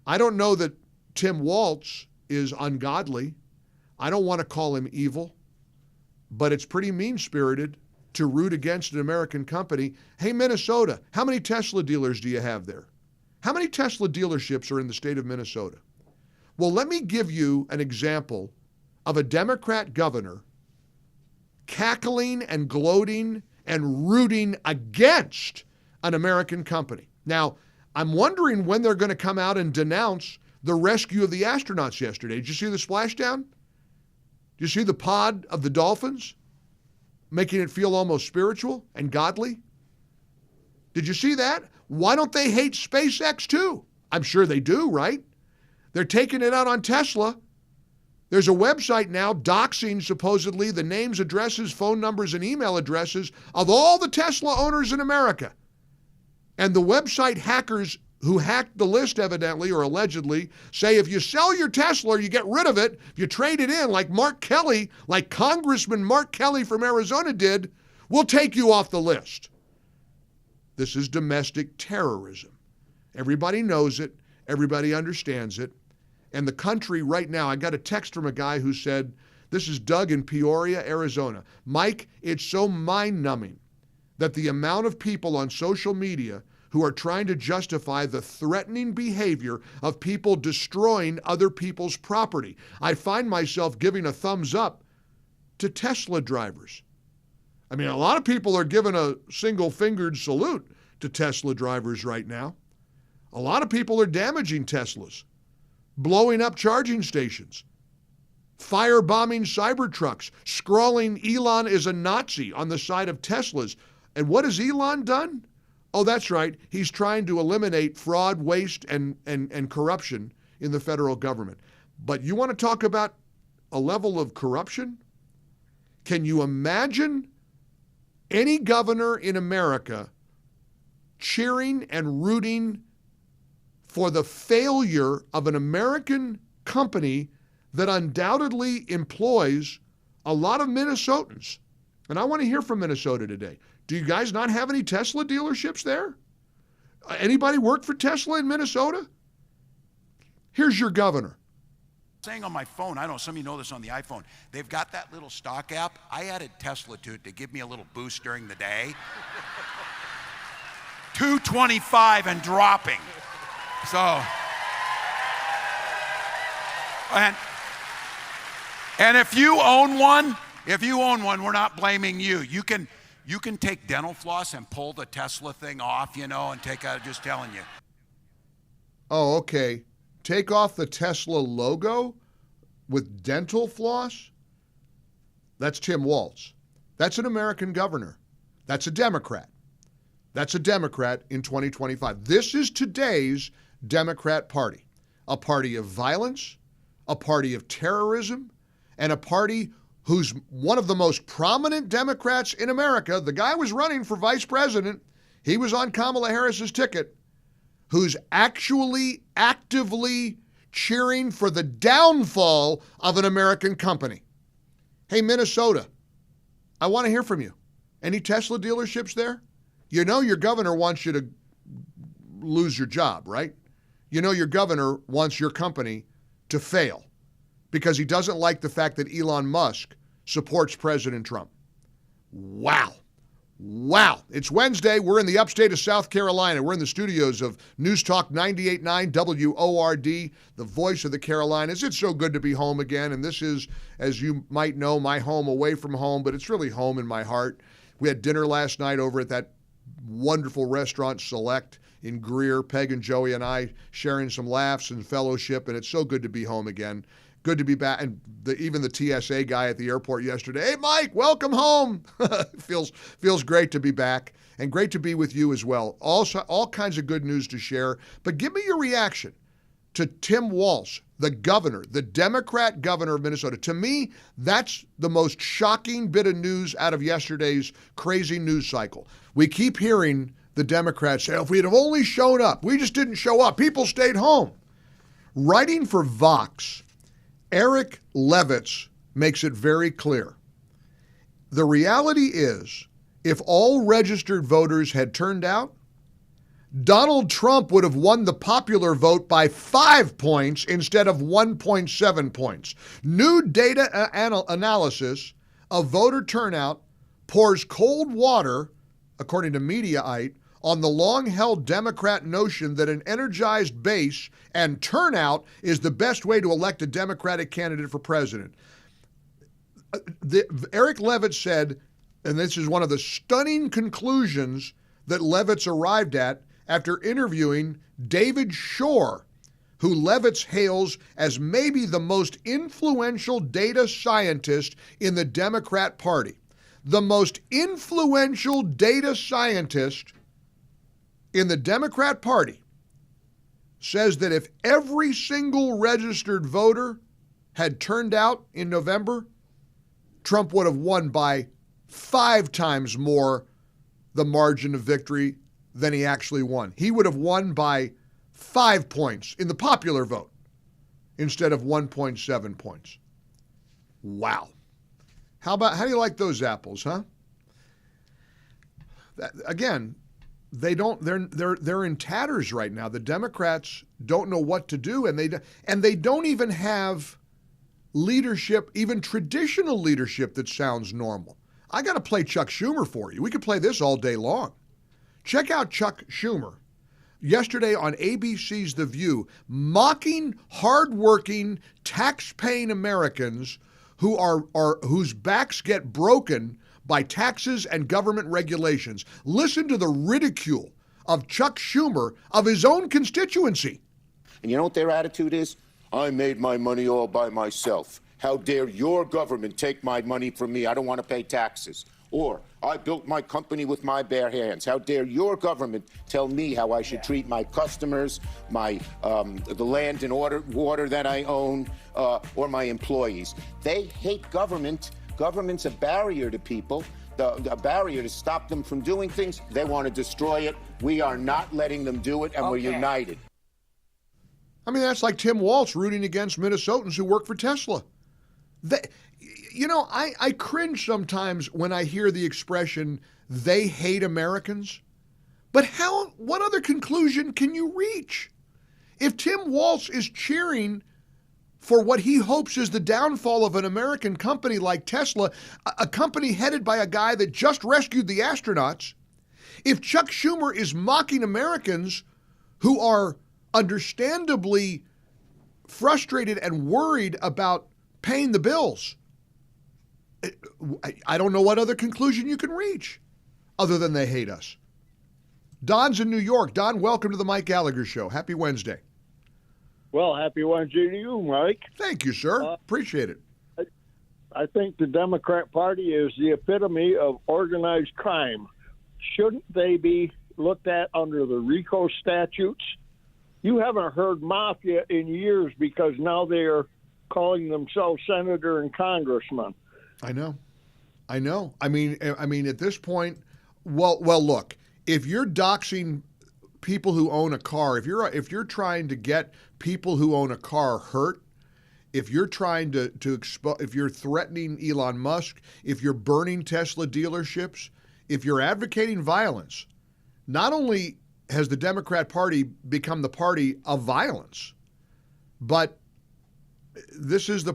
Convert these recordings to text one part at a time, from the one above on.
I don't know that Tim Walz is ungodly. I don't want to call him evil, but it's pretty mean-spirited to root against an American company. Hey, Minnesota, how many Tesla dealers do you have there? How many Tesla dealerships are in the state of Minnesota? Well, let me give you an example of a Democrat governor cackling and gloating and rooting against an American company. Now, I'm wondering when they're going to come out and denounce the rescue of the astronauts yesterday. Did you see the splashdown? Did you see the pod of the dolphins making it feel almost spiritual and godly? Did you see that? Why don't they hate SpaceX too? I'm sure they do, right? They're taking it out on Tesla. There's a website now doxing supposedly the names, addresses, phone numbers, and email addresses of all the Tesla owners in America. And the website hackers who hacked the list evidently or allegedly say if you sell your Tesla or you get rid of it, if you trade it in like Mark Kelly, like Congressman Mark Kelly from Arizona did, we'll take you off the list. This is domestic terrorism. Everybody knows it. Everybody understands it. And the country right now, I got a text from a guy who said, this is Doug in Peoria, Arizona. Mike, it's so mind-numbing that the amount of people on social media who are trying to justify the threatening behavior of people destroying other people's property. I find myself giving a thumbs up to Tesla drivers. I mean, a lot of people are giving a single-fingered salute to Tesla drivers right now. A lot of people are damaging Teslas, blowing up charging stations, firebombing Cybertrucks, scrawling Elon is a Nazi on the side of Teslas. And what has Elon done? Oh, that's right. He's trying to eliminate fraud, waste, and corruption in the federal government. But you want to talk about a level of corruption? Can you imagine any governor in America cheering and rooting for the failure of an American company that undoubtedly employs a lot of Minnesotans? And I want to hear from Minnesota today. Do you guys not have any Tesla dealerships there? Anybody work for Tesla in Minnesota? Here's your governor. Saying on my phone, I don't know, some of you know this on the iPhone, they've got that little stock app. I added Tesla to it to give me a little boost during the day. 225 and dropping. So, and if you own one, we're not blaming you. You can take dental floss and pull the Tesla thing off, and take out, just telling you. Oh, okay. Take off the Tesla logo with dental floss? That's Tim Walz. That's an American governor. That's a Democrat. That's a Democrat in 2025. This is today's Democrat Party. A party of violence, a party of terrorism, and a party who's one of the most prominent Democrats in America. The guy was running for vice president. He was on Kamala Harris's ticket, who's actually actively cheering for the downfall of an American company. Hey, Minnesota, I want to hear from you. Any Tesla dealerships there? You know your governor wants you to lose your job, right? You know your governor wants your company to fail because he doesn't like the fact that Elon Musk supports President Trump. Wow. Wow. It's Wednesday. We're in the upstate of South Carolina. We're in the studios of News Talk 98.9 WORD, the voice of the Carolinas. It's so good to be home again. And this is, as you might know, my home away from home, but it's really home in my heart. We had dinner last night over at that wonderful restaurant, Select, in Greer. Peg and Joey and I sharing some laughs and fellowship, and it's so good to be home again. Good to be back. And even the TSA guy at the airport yesterday, hey, Mike, welcome home. feels great to be back and great to be with you as well. Also, all kinds of good news to share. But give me your reaction to Tim Walz, the governor, the Democrat governor of Minnesota. To me, that's the most shocking bit of news out of yesterday's crazy news cycle. We keep hearing the Democrats say, if we had only shown up, we just didn't show up. People stayed home. Writing for Vox, Eric Levitz makes it very clear. The reality is, if all registered voters had turned out, Donald Trump would have won the popular vote by 5 points instead of 1.7 points. New data analysis of voter turnout pours cold water, according to Mediaite, on the long-held Democrat notion that an energized base and turnout is the best way to elect a Democratic candidate for president. Eric Levitt said, and this is one of the stunning conclusions that Levitt's arrived at after interviewing David Shore, who Levitt hails as maybe the most influential data scientist in the Democrat Party. The most influential data scientist in the Democrat Party says that if every single registered voter had turned out in November, Trump would have won by 5 times more the margin of victory than he actually won. He would have won by 5 points in the popular vote instead of 1.7 points. Wow. How do you like those apples, huh? Again, they're in tatters right now. The Democrats don't know what to do, and they don't even have leadership, even traditional leadership that sounds normal. I got to play Chuck Schumer for you. We could play this all day long. Check out Chuck Schumer yesterday on ABC's The View, mocking hardworking, tax-paying Americans whose backs get broken by taxes and government regulations. Listen to the ridicule of Chuck Schumer of his own constituency. And you know what their attitude is? I made my money all by myself. How dare your government take my money from me? I don't want to pay taxes. Or, I built my company with my bare hands. How dare your government tell me how I should treat my customers, the land and water that I own, or my employees? They hate government. Government's a barrier to people, a barrier to stop them from doing things. They want to destroy it. We are not letting them do it, and we're united. I mean, that's like Tim Walz rooting against Minnesotans who work for Tesla. I cringe sometimes when I hear the expression, they hate Americans. But what other conclusion can you reach? If Tim Walz is cheering for what he hopes is the downfall of an American company like Tesla, a company headed by a guy that just rescued the astronauts, if Chuck Schumer is mocking Americans who are understandably frustrated and worried about paying the bills, I don't know what other conclusion you can reach other than they hate us. Don's in New York. Don, welcome to the Mike Gallagher Show. Happy Wednesday. Well, happy Wednesday to you, Mike. Thank you, sir. Appreciate it. I think the Democrat Party is the epitome of organized crime. Shouldn't they be looked at under the RICO statutes? You haven't heard mafia in years because now they are calling themselves senator and congressman. I know. I mean, at this point, well, look, if you're doxing people who own a car, if you're trying to get people who own a car hurt, if you're trying to if you're threatening Elon Musk, if you're burning Tesla dealerships, if you're advocating violence, not only has the Democrat Party become the party of violence, but this is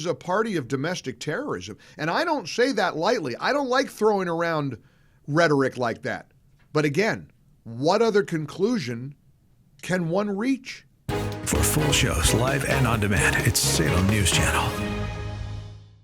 a party of domestic terrorism. And I don't say that lightly. I don't like throwing around rhetoric like that. But again, what other conclusion can one reach? For full shows, live and on demand, it's Salem News Channel.